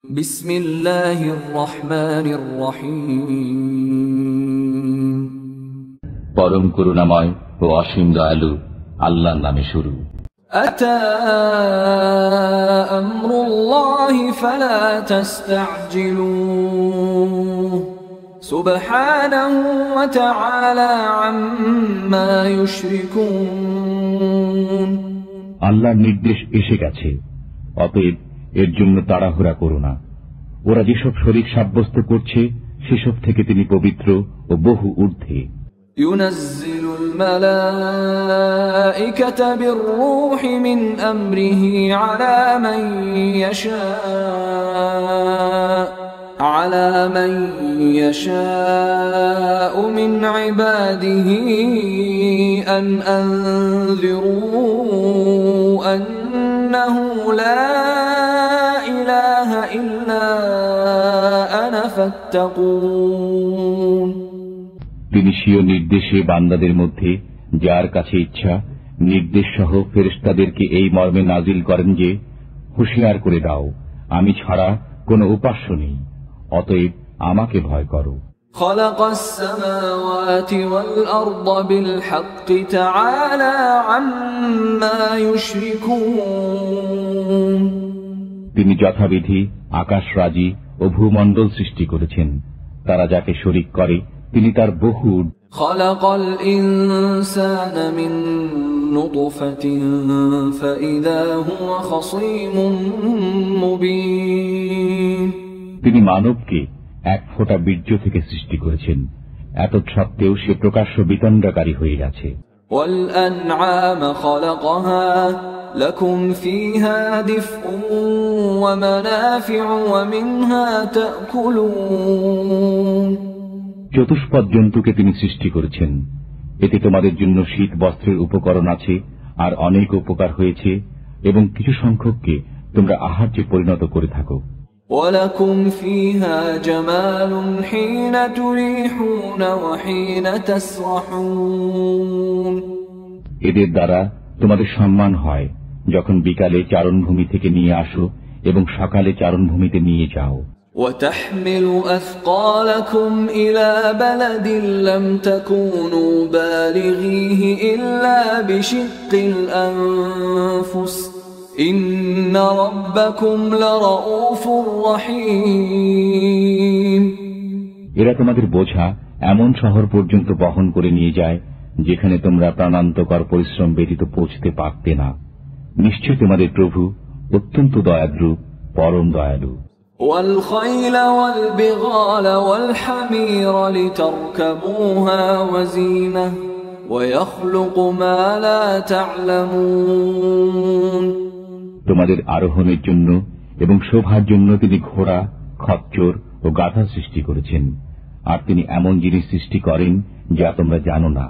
বিসমিল্লাহির রহমানির রহিম। পরম করুণাময় ও অসীম দয়ালু আল্লাহর নামে শুরু। আতা আমরুল্লাহি ফালা তাস্তা'জিলুহু সুবহানাহু ওয়া তাআলা আম্মা ইউশরিকুন। আল্লাহর নির্দেশ এসে গেছে, অতএব এর জন্য তাড়াহুড়া করো না। ওরা যেসব শরীক সাব্যস্ত করছে সেসব থেকে তিনি পবিত্র ও বহু ঊর্ধ্বে। ইউনাজ্জিলুল মালাইকাতা বির-রূহি মিন আমরিহি আলা মান ইয়াশা'উ মিন ইবাদিহি আন আনযিরু আন্নাহু লা ইলাহা ইল্লা আনা ফাত্তাকুন। তিনি স্বীয় নির্দেশে বান্দাদের মধ্যে যার কাছে ইচ্ছা নির্দেশ সহ ফেরেশতাদেরকে এই মর্মে নাজিল করেন যে, হুঁশিয়ার করে দাও, আমি ছাড়া কোনো উপাস্য নেই, অতএব আমাকে ভয় করো। খালাকাস সামাওয়াতি ওয়াল আরদা বিল হাক্কি তাআলা আম্মা ইউশরিকুন। তিনি যথাবিধি আকাশরাজি ও ভূমণ্ডল সৃষ্টি করেছেন, তারা যাকে শরীক করে তিনি তার বহু। খালাকাল ইনসানা মিন নুতফাতিন ফাইযা হুয়া খাসীমুম মুবিন। তিনি মানবকে এক ফোঁটা বীর্য থেকে সৃষ্টি করেছেন, এত সত্ত্বেও সে প্রকাশ্য বিতণ্ডাকারী হয়ে গেছে। ওয়াল আনআমা খালাকাহা লাকুম ফীহা দিফউন ওয়া মানাফিউ ওয়া মিনহা তা'কুলুন। চতুষ্পদ জন্তুকে তিনি সৃষ্টি করেছেন, এতে তোমাদের জন্য শীত বস্ত্রের উপকরণ আছে আর অনেক উপকার হয়েছে, এবং কিছু সংখ্যককে তোমরা আহার্যে পরিণত করে থাকো। ওয়ালাকুম ফীহা জামালুন হিনা তুরিহুনা ওয়া হিনা তাসরাহুন। এদের দ্বারা তোমাদের সম্মান হয় যখন বিকালে চারণভূমি থেকে নিয়ে আসো এবং সকালে চারণভূমিতে নিয়ে যাও। وتحمل أثقالكم إلى بلد لم تكونوا بالغيه إلا بشق الأنفس إن ربكم لرؤوف رحيم। এরা তোমাদের বোঝা এমন শহর পর্যন্ত বহন করে নিয়ে যায় যেখানে তোমরা প্রাণান্তকর পরিশ্রম ব্যতীত পৌঁছতে পারতে না। নিশ্চয় তোমাদের প্রভু অত্যন্ত দয়াদ্রু, পরম দয়ালু। والخيل والبغال والحمير لتركبوها وزينة ويخلق ما لا تعلمون। তোমাদের আরোহণের জন্য এবং শোভার জন্য তিনি ঘোড়া, খচ্চর ও গাধা সৃষ্টি করেছেন, আর তিনি এমন জিনিস সৃষ্টি করেন যা তোমরা জানো না।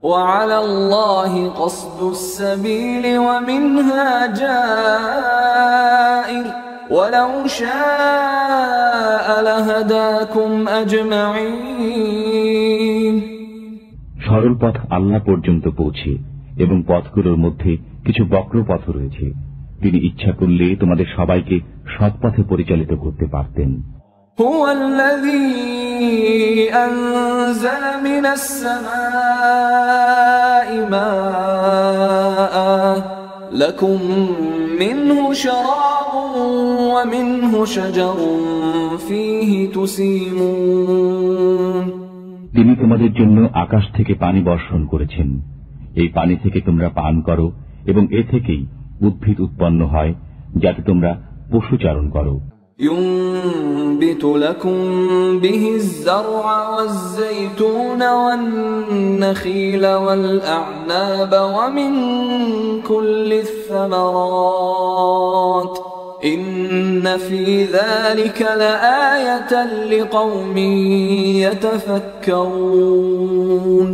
وعلى الله قصد السبيل ومنها جائر ولو شاء لهداكم أجمعين। সরল পথ আল্লাহ পর্যন্ত পৌঁছে এবং পথগুলোর মধ্যে কিছু বক্র পথ রয়েছে, তিনি ইচ্ছা করলে তোমাদের সবাইকে সৎ পথে পরিচালিত করতে পারতেন। هو الذي أنزل من السماء ماء لكم منه شراب ومنه شجر فيه تسيمون। তিনি তোমাদের জন্য আকাশ থেকে পানি বর্ষণ করেছেন, এই পানি থেকে তোমরা পান করো এবং এ থেকেই উদ্ভিদ উৎপন্ন হয় যাতে তোমরা পশুচারণ করো। ينبت لكم به الزرع والزيتون والنخيل والأعناب ومن كل الثمرات إن في ذلك لآية لقوم يتفكرون।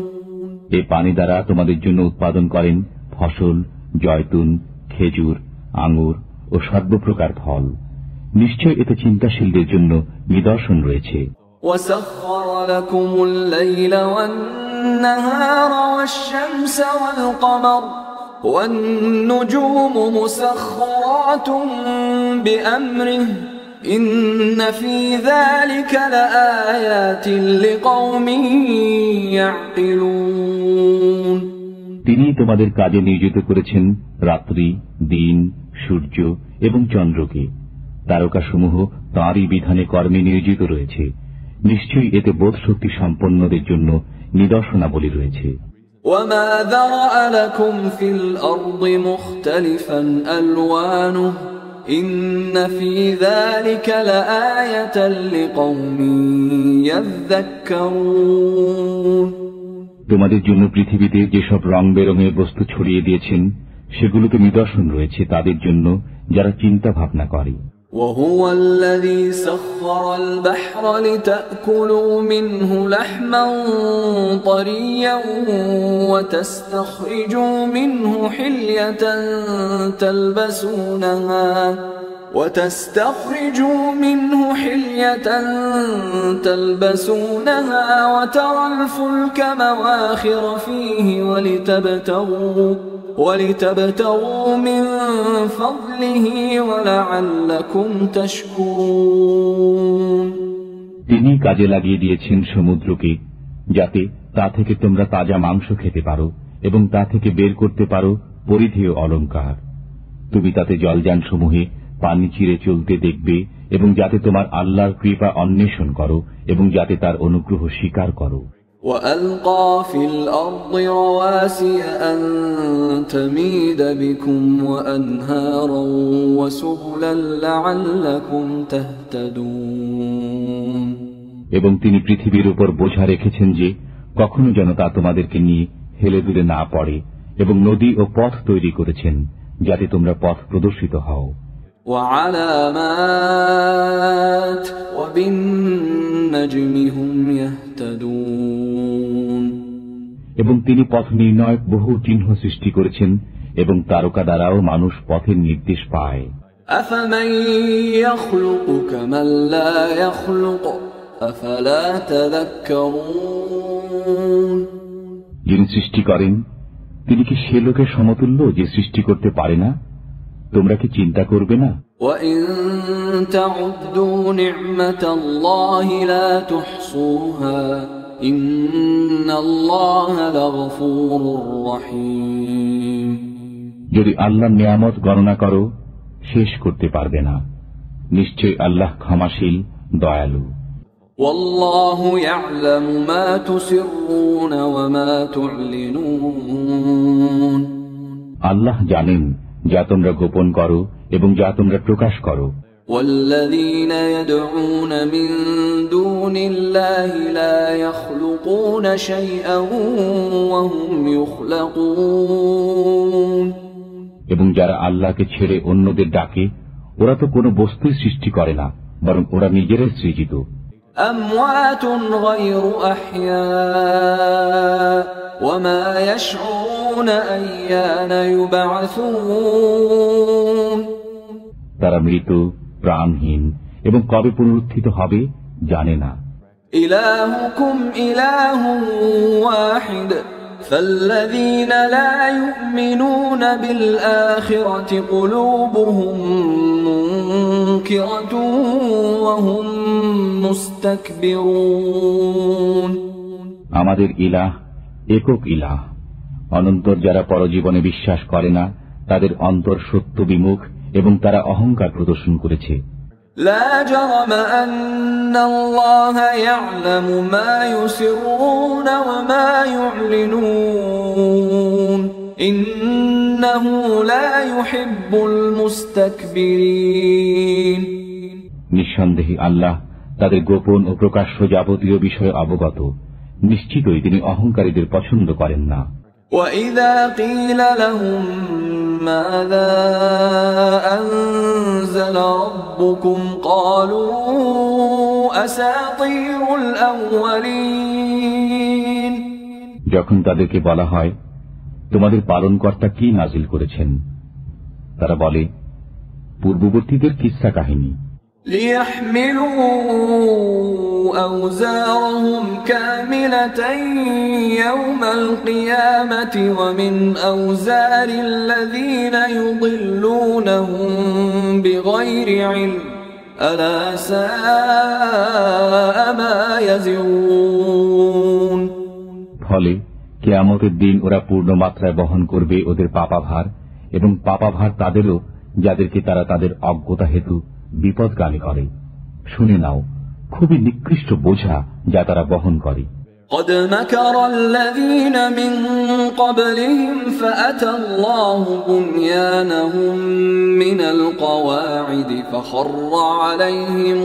এই পানি দ্বারা তোমাদের জন্য উৎপাদন করেন ফসল, জয়তুন, খেজুর, আঙ্গুর ও সর্বপ্রকার ফল। নিশ্চয় এতে চিন্তাশীলদের জন্য নিদর্শন রয়েছে। وسخر لكم الليل والنهار والشمس والقمر والنجوم مسخرات بأمره إن في ذلك لآيات لقوم يعقلون তিনি তোমাদের কাজে নিয়োজিত করেছেন রাত্রি, দিন, সূর্য এবং চন্দ্রকে। তারকাসমূহ তাঁরই বিধানে কর্মে নিয়োজিত রয়েছে। নিশ্চয়ই এতে বোধ শক্তি সম্পন্নদের জন্য নিদর্শনাবলী রয়েছে। وما ذرأ لكم في الأرض مختلفا ألوانه إن في ذلك لآية لقوم يذكرون তোমাদের জন্য পৃথিবীতে যেসব রং বেরঙের বস্তু ছড়িয়ে দিয়েছেন সেগুলোতে নিদর্শন রয়েছে তাদের জন্য যারা চিন্তা ভাবনা করে। وهو الذي سخر البحر لتأكلوا منه لحما طريا وتستخرجوا منه حلية تلبسونها وترى الفلك مواخر فيه ولتبتغوا من فضله ولعلكم تشكرون তিনি কাজে লাগিয়ে দিয়েছেন সমুদ্রকে যাতে তা থেকে তোমরা তাজা মাংস খেতে পারো এবং তা থেকে বের করতে পারো পরিধেয় অলংকার। তুমি তাতে জলযান সমূহে পানি চিরে চলতে দেখবে এবং যাতে তোমার আল্লাহর কৃপা অন্বেষণ করো এবং যাতে তার অনুগ্রহ স্বীকার করো। وألقى في الأرض رواسي أن تميد بكم وأنهارا وسبلا لعلكم تهتدون এবং তিনি পৃথিবীর উপর বোঝা রেখেছেন যে কখনো যেন তা তোমাদেরকে নিয়ে হেলে দুলে না পড়ে এবং নদী ও পথ তৈরি করেছেন যাতে তোমরা পথ প্রদর্শিত হও। وعلامات وبالنجم هم يهتدون এবং তিনি পথ নির্ণয়ক বহু চিহ্ন সৃষ্টি করেছেন এবং তারকা দ্বারাও মানুষ পথের নির্দেশ পায়। أفمن يخلق كمن لا يخلق أفلا تذكرون যিনি সৃষ্টি করেন তিনি কি সে লোকের সমতুল্য যে সৃষ্টি করতে পারে না? তোমরা কি চিন্তা করবে না? وَإِن تَعُدُّوا نِعْمَةَ اللَّهِ لَا تُحْصُوهَا إِنَّ اللَّهَ لَغَفُورٌ رَّحِيمٌ যদি আল্লাহর নিয়ামত গণনা করো শেষ করতে পারবে না। নিশ্চয় আল্লাহ ক্ষমাশীল, দয়ালু। وَاللَّهُ يَعْلَمُ مَا تُسِرُّونَ وَمَا تُعْلِنُونَ আল্লাহ জানেন যা তোমরা গোপন করো এবং যা তোমরা প্রকাশ করো। وَالَّذِينَ يَدْعُونَ مِن دُونِ اللَّهِ لَا يَخْلُقُونَ شَيْئًا وَهُمْ يُخْلَقُونَ এবং যারা আল্লাহকে ছেড়ে অন্যদের ডাকে ওরা তো কোনো বস্তুই সৃষ্টি করে না, বরং ওরা নিজেরাই সৃজিত। أَمْوَاتٌ غَيْرُ أَحْيَاءٍ وَمَا يَشْعُرُونَ أَيَّانَ يُبْعَثُونَ তারা মৃত, প্রাণহীন এবং কবে পুনরুত্থিত হবে জানে না। إِلَٰهُكُمْ إِلَٰهٌ وَاحِدٌ فَالَّذِينَ لَا يُؤْمِنُونَ بِالْآخِرَةِ قُلُوبُهُم مُّنكِرَةٌ وَهُم মুস্তাকবিরুন আমাদের ইলাহ একক ইলাহ। অনন্তর যারা পরজীবনে বিশ্বাস করে না তাদের অন্তর সত্য বিমুখ এবং তারা অহংকার প্রদর্শন করেছে। لا جرم أن الله يعلم ما يسرون وما يعلنون إنه لا يحب المستكبرين নিঃসন্দেহে আল্লাহ তাদের গোপন ও প্রকাশ্য যাবতীয় বিষয়ে অবগত। নিশ্চিতই তিনি অহংকারীদের পছন্দ করেন না। وَإِذَا قِيلَ لَهُم مَّاذَا أَنزَلَ رَبُّكُمْ قَالُوا أَسَاطِيرُ الْأَوَّلِينَ যখন তাদেরকে বলা হয় তোমাদের পালনকর্তা কি নাজিল করেছেন, তারা বলে পূর্ববর্তীদের কিসসা কাহিনী। لِيَحْمِلُوا أَوْزَارَهُمْ كَامِلَةً يَوْمَ الْقِيَامَةِ وَمِنْ أَوْزَارِ الَّذِينَ يُضِلُّونَهُم بِغَيْرِ عِلْمٍ ألا ساء ما يزرون ফলে কিয়ামতের দিন ওরা পূর্ণ মাত্রায় বহন করবে ওদের পাপাভার, এবং পাপাভার তাদেরও যাদেরকে তারা তাদের অজ্ঞতা হেতু বিপদগামী করে। শুনে নাও, খুবই নিকৃষ্ট বোঝা যা তারা বহন করে। قد مكر الذين من قبلهم فأتى الله بنيانهم من القواعد فخر عليهم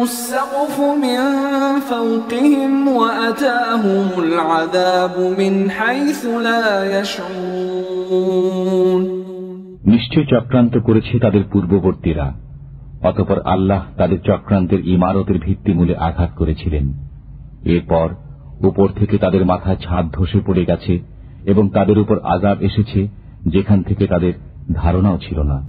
السقف من فوقهم وأتاهم العذاب من حيث لا يشعرون নিশ্চয় চক্রান্ত করেছে তাদের পূর্ববর্তীরা, অতঃপর আল্লাহ তাদের চক্রান্তের ইমারতের ভিত্তিমূলে আঘাত করেছিলেন। এরপর উপর থেকে তাদের মাথায় ছাদ ধসে পড়ে গেছে এবং তাদের উপর আযাব এসেছে যেখান থেকে তাদের ধারণাও ছিল না।